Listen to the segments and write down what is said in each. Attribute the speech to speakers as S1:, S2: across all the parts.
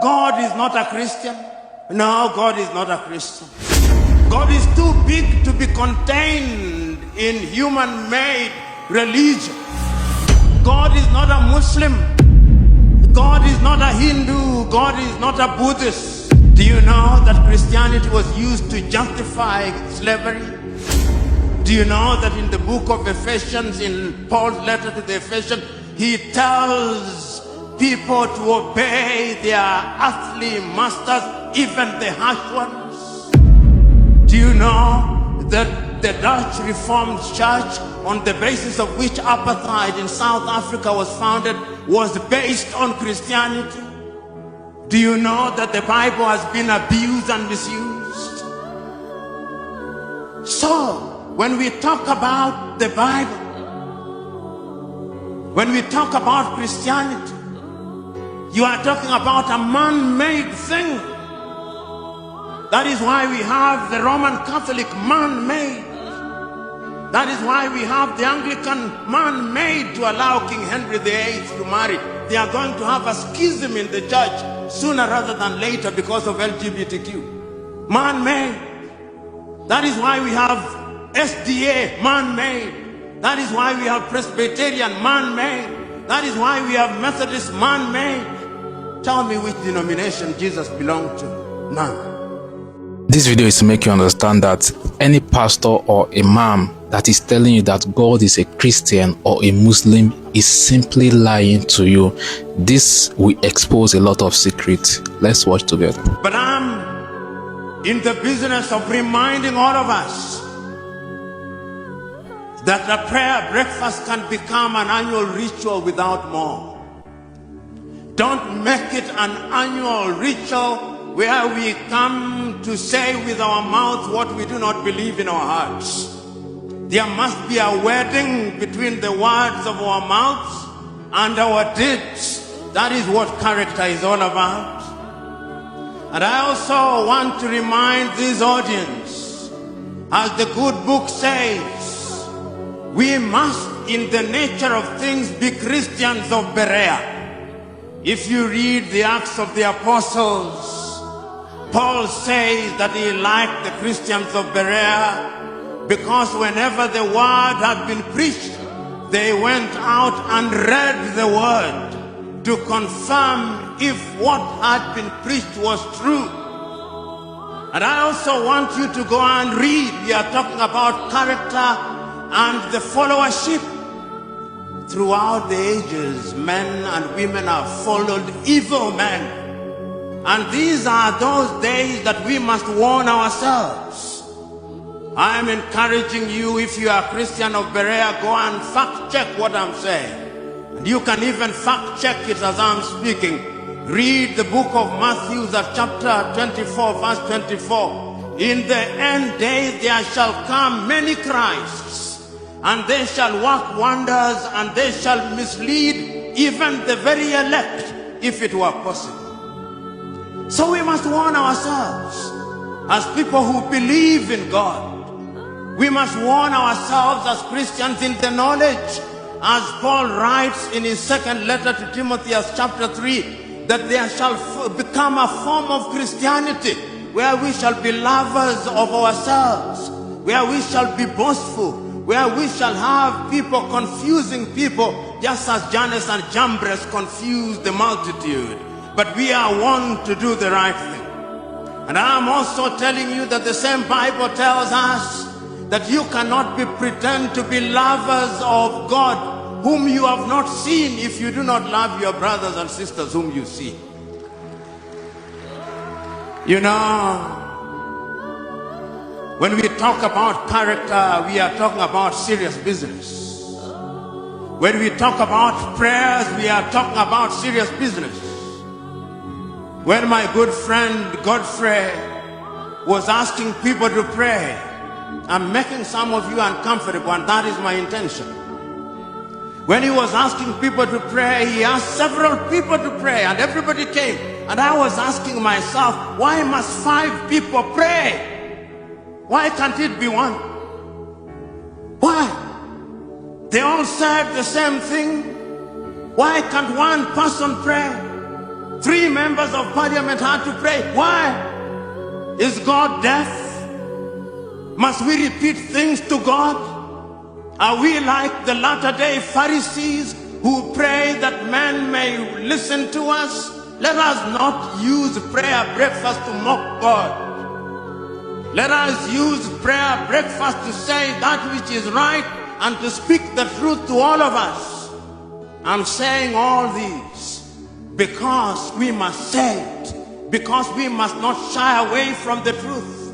S1: God is not a Christian. No, God is not a Christian. God is too big to be contained in human-made religion. God is not a Muslim. God is not a Hindu. God is not a Buddhist. Do you know that Christianity was used to justify slavery? Do you know that in the book of Ephesians, in Paul's letter to the Ephesians, he tells people to obey their earthly masters, even the harsh ones? Do you know that the Dutch Reformed Church, on the basis of which apartheid in South Africa was founded, was based on Christianity? Do you know that the Bible has been abused and misused? So, when we talk about the Bible, when we talk about Christianity, you are talking about a man-made thing. That is why we have the Roman Catholic man-made. That is why we have the Anglican man-made to allow King Henry VIII to marry. They are going to have a schism in the church sooner rather than later because of LGBTQ. Man-made. That is why we have SDA, man-made. That is why we have Presbyterian, man-made. That is why we have Methodist, man-made. Tell me which denomination Jesus belonged to. None.
S2: This video is to make you understand that any pastor or imam that is telling you that God is a Christian or a Muslim is simply lying to you. This will expose a lot of secrets. Let's watch together.
S1: But I'm in the business of reminding all of us that the prayer breakfast can become an annual ritual without more. Don't make it an annual ritual where we come to say with our mouth what we do not believe in our hearts. There must be a wedding between the words of our mouths and our deeds. That is what character is all about. And I also want to remind this audience, as the good book says, we must, in the nature of things, be Christians of Berea. If you read the Acts of the Apostles, Paul says that he liked the Christians of Berea because whenever the word had been preached, they went out and read the word to confirm if what had been preached was true. And I also want you to go and read. We are talking about character and the followership. Throughout the ages, men and women have followed evil men. And these are those days that we must warn ourselves. I am encouraging you, if you are a Christian of Berea, go and fact check what I'm saying. And you can even fact check it as I'm speaking. Read the book of Matthew, chapter 24, verse 24. In the end days there shall come many Christs, and they shall work wonders, and they shall mislead even the very elect, if it were possible. So we must warn ourselves as people who believe in God. We must warn ourselves as Christians in the knowledge, as Paul writes in his second letter to Timothy, chapter 3, that there shall become a form of Christianity where we shall be lovers of ourselves, where we shall be boastful, where we shall have people confusing people, just as Jannes and Jambres confused the multitude. But we are warned to do the right thing. And I'm also telling you that the same Bible tells us that you cannot pretend to be lovers of God whom you have not seen if you do not love your brothers and sisters whom you see. You know, when we talk about character, we are talking about serious business. When we talk about prayers, we are talking about serious business. When my good friend Godfrey was asking people to pray, I'm making some of you uncomfortable, and that is my intention. When he was asking people to pray, he asked several people to pray, and everybody came. And I was asking myself, why must 5 people pray? Why can't it be 1? Why? They all said the same thing. Why can't one person pray? 3 members of parliament had to pray. Why? Is God deaf? Must we repeat things to God? Are we like the latter-day Pharisees who pray that men may listen to us? Let us not use prayer breakfast to mock God. Let us use prayer breakfast to say that which is right and to speak the truth to all of us. I'm saying all these because we must say it, because we must not shy away from the truth.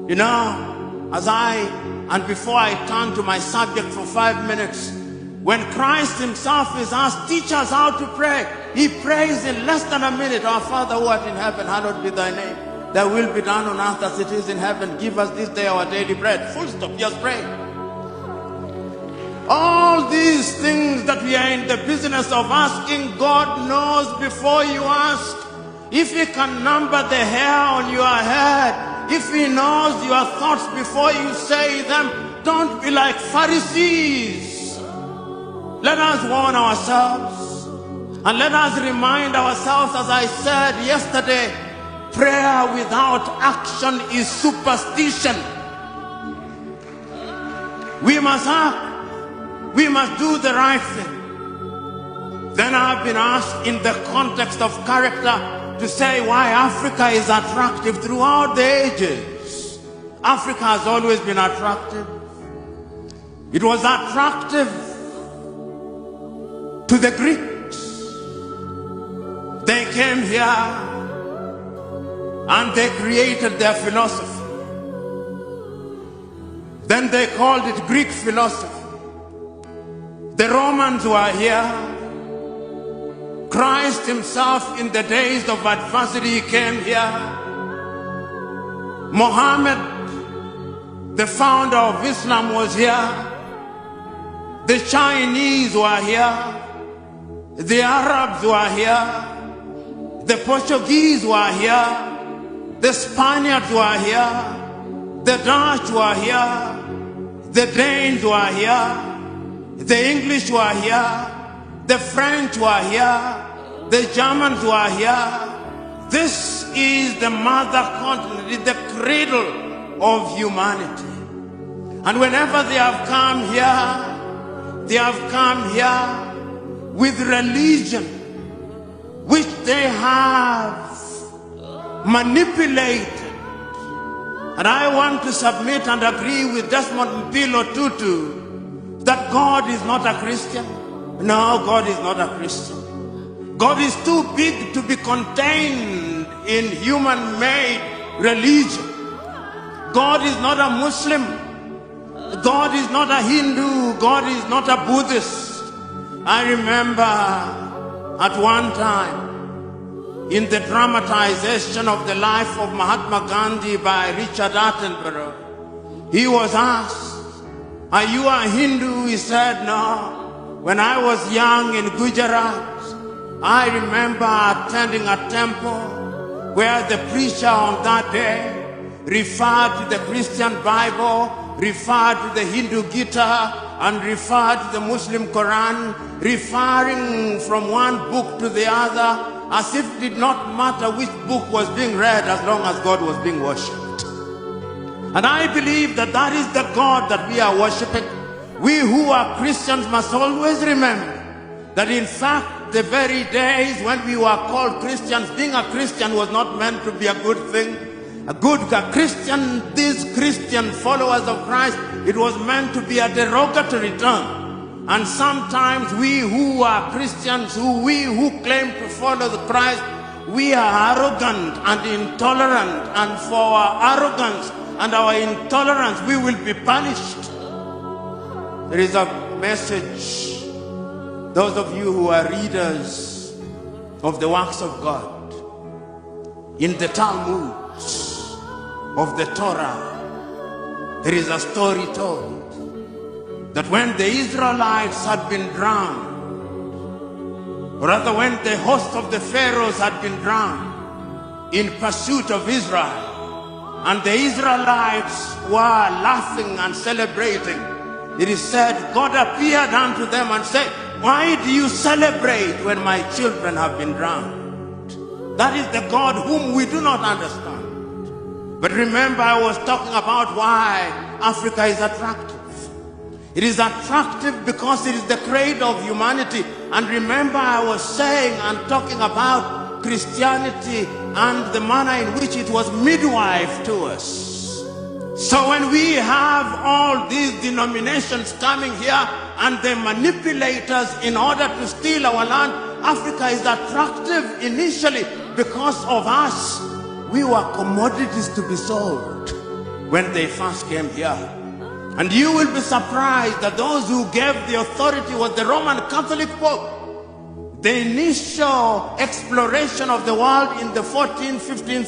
S1: You know, before I turn to my subject for 5 minutes, when Christ himself is asked, teach us how to pray, he prays in less than a minute. Our Father who art in heaven, hallowed be thy name. Thy will be done on earth as it is in heaven. Give us this day our daily bread. Full stop, just pray. All these things that we are in the business of asking, God knows before you ask. If he can number the hair on your head, if he knows your thoughts before you say them, don't be like Pharisees. Let us warn ourselves and let us remind ourselves, as I said yesterday, prayer without action is superstition. We must act. We must do the right thing. Then I've been asked in the context of character to say why Africa is attractive throughout the ages. Africa has always been attractive. It was attractive to the Greeks. They came here and they created their philosophy. Then they called it Greek philosophy. The Romans were here. Christ himself in the days of adversity came here. Muhammad, the founder of Islam, was here. The Chinese were here. The Arabs were here. The Portuguese were here. The Spaniards were here. The Dutch were here. The Danes were here. The English were here. The French were here. The Germans were here. This is the mother continent, the cradle of humanity. And whenever they have come here with religion, which they have manipulated. And I want to submit and agree with Desmond Mpilo Tutu that God is not a Christian. No, God is not a Christian. God is too big to be contained in human-made religion. God is not a Muslim. God is not a Hindu. God is not a Buddhist. I remember at one time in the dramatization of the life of Mahatma Gandhi by Richard Attenborough, he was asked, are you a Hindu? He said, no. When I was young in Gujarat, I remember attending a temple where the preacher on that day referred to the Christian Bible, referred to the Hindu Gita, and referred to the Muslim Quran, referring from one book to the other, as if it did not matter which book was being read as long as God was being worshipped. And I believe that that is the God that we are worshipping. We who are Christians must always remember that in fact the very days when we were called Christians, being a Christian was not meant to be a good thing. A Christian, these Christian followers of Christ, it was meant to be a derogatory term. And sometimes we who are Christians, we who claim to follow the Christ, we are arrogant and intolerant, and for our arrogance and our intolerance we will be punished. There is a message, those of you who are readers of the works of God, in the Talmud of the Torah, there is a story told that when the Israelites had been drowned, or rather when the host of the Pharaohs had been drowned in pursuit of Israel, and the Israelites were laughing and celebrating, it is said God appeared unto them and said, why do you celebrate when my children have been drowned? That is the God whom we do not understand. But remember, I was talking about why Africa is attractive. It is attractive because it is the cradle of humanity. And remember, I was saying and talking about Christianity and the manner in which it was midwife to us. So when we have all these denominations coming here and the manipulators in order to steal our land, Africa is attractive initially because of us. We were commodities to be sold when they first came here. And you will be surprised that those who gave the authority was the Roman Catholic Pope. The initial exploration of the world in the 14th, 15th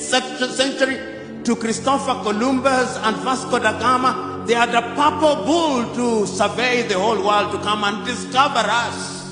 S1: century to Christopher Columbus and Vasco da Gama, they had a papal bull to survey the whole world, to come and discover us.